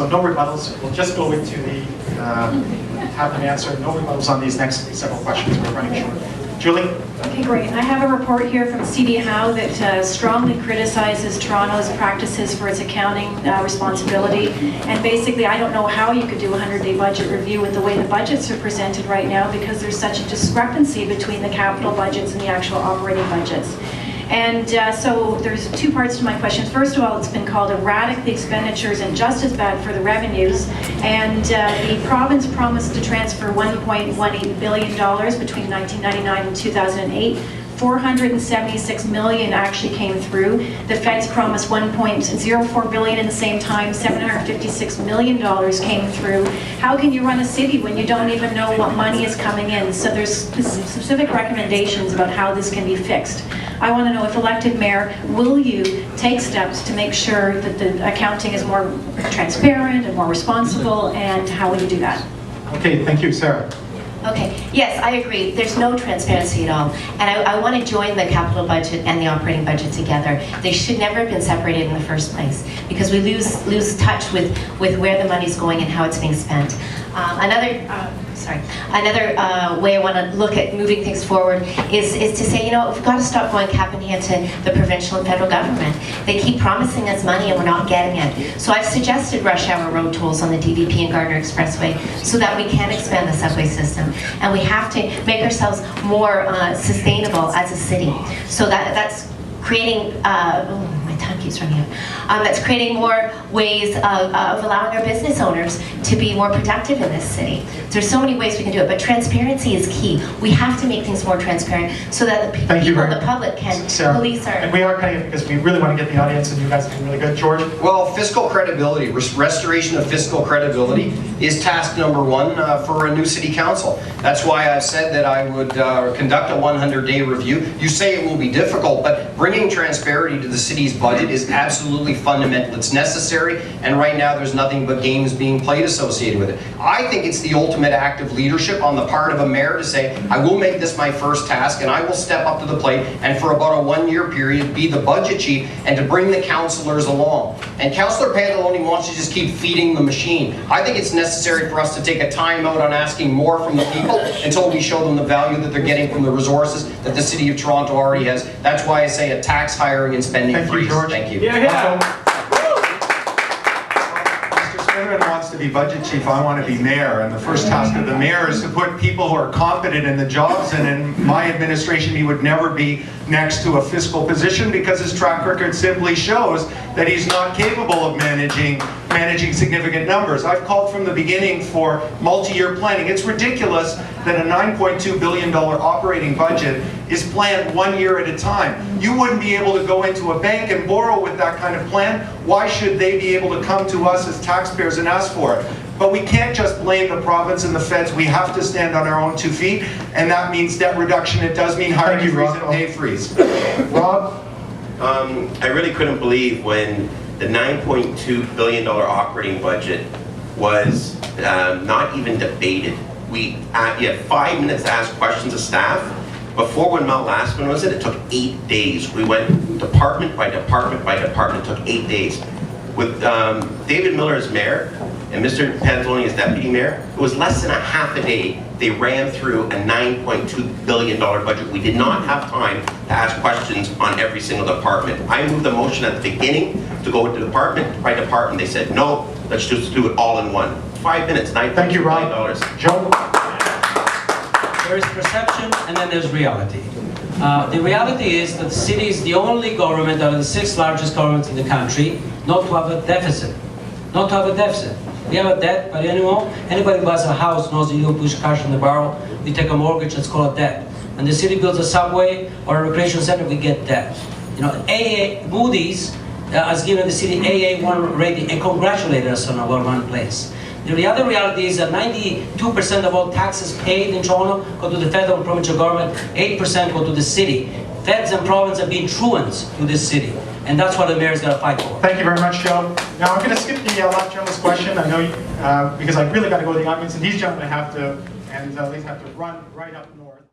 So no rebuttals. We'll just go into the, have them answer. No rebuttals on these next several questions. We're running short. Julie? Okay, great. I have a report here from CD Howe that strongly criticizes Toronto's practices for its accounting responsibility. And basically, I don't know how you could do a 100-day budget review with the way the budgets are presented right now, because there's such a discrepancy between the capital budgets and the actual operating budgets. And so there's two parts to my question. First of all, it's been called erratic, the expenditures, and just as bad for the revenues. And the province promised to transfer $1.18 billion between 1999 and 2008. 476 million actually came through. The feds promised 1.04 billion in the same time. 756 million dollars came through. How can you run a city when you don't even know what money is coming in? So there's specific recommendations about how this can be fixed. I want to know, if elected mayor, will you take steps to make sure that the accounting is more transparent and more responsible, and how will you do that? Okay, thank you. Sarah? Okay, yes, I agree. There's no transparency at all. And I want to join the capital budget and the operating budget together. They should never have been separated in the first place, because we lose touch with where the money's going and how it's being spent. Another way I want to look at moving things forward is to say, you know, we've got to stop going cap in hand to the provincial and federal government. They keep promising us money and we're not getting it. So I've suggested rush hour road tolls on the DVP and Gardner Expressway so that we can expand the subway system. And we have to make ourselves more sustainable as a city. So that's creating, my time keeps running out. That's creating more ways of allowing our business owners to be more productive in this city. There's so many ways we can do it, but transparency is key. We have to make things more transparent so that the people, the public, can police our... And we are cutting it because we really want to get the audience, and you guys are doing really good. George? Well, fiscal credibility, restoration of fiscal credibility is task number one for a new city council. That's why I've said that I would conduct a 100-day review. You say it will be difficult, but bringing transparency to the city's budget is absolutely fundamental. It's necessary, and right now there's nothing but games being played associated with it. I think it's the ultimate act of leadership on the part of a mayor to say, I will make this my first task, and I will step up to the plate, and for about a one-year period be the budget chief, and to bring the councillors along. And Councillor Pantaloni wants to just keep feeding the machine. I think it's necessary for us to take a time out on asking more from the people until we show them the value that they're getting from the resources that the City of Toronto already has. That's why I say a tax, hiring, and spending freeze. Thank you. Yeah. Mr. Swinnerton wants to be budget chief. I want to be mayor. And the first task of the mayor is to put people who are competent in the jobs. And in my administration, he would never be next to a fiscal position because his track record simply shows that he's not capable of managing significant numbers. I've called from the beginning for multi-year planning. It's ridiculous that a $9.2 billion operating budget is planned 1 year at a time. You wouldn't be able to go into a bank and borrow with that kind of plan. Why should they be able to come to us as taxpayers and ask for it? But we can't just blame the province and the feds. We have to stand on our own 2 feet, and that means debt reduction. It does mean hiring freeze and pay freeze. Rob? I really couldn't believe when the $9.2 billion operating budget was not even debated. You had 5 minutes to ask questions of staff. Before, when Mount Lastman was it took 8 days. We went department by department by department. It took 8 days. With David Miller as mayor and Mr. Pantaloni as deputy mayor, it was less than a half a day. They ran through a $9.2 billion budget. We did not have time to ask questions on every single department. I moved the motion at the beginning to go into department by department. They said, no, let's just do it all in one. 5 minutes, $9.2 billion. Joe? There is perception and then there's reality. The reality is that the city is the only government out of the 6 largest governments in the country not to have a deficit. Not to have a deficit. We have a debt, but anybody who buys a house knows that you don't push cash in the barrel. We take a mortgage, let's call it debt. And the city builds a subway or a recreation center, we get debt. You know, Moody's has given the city AA1 rating and congratulated us on our one place. The other reality is that 92% of all taxes paid in Toronto go to the federal and provincial government, 8% go to the city. Feds and province have been truants to this city, and that's what the mayor's got to fight for. Thank you very much, Joe. Now I'm going to skip the last journalist question. I know because I really got to go to the audience, and these gentlemen have to, and they have to run right up north.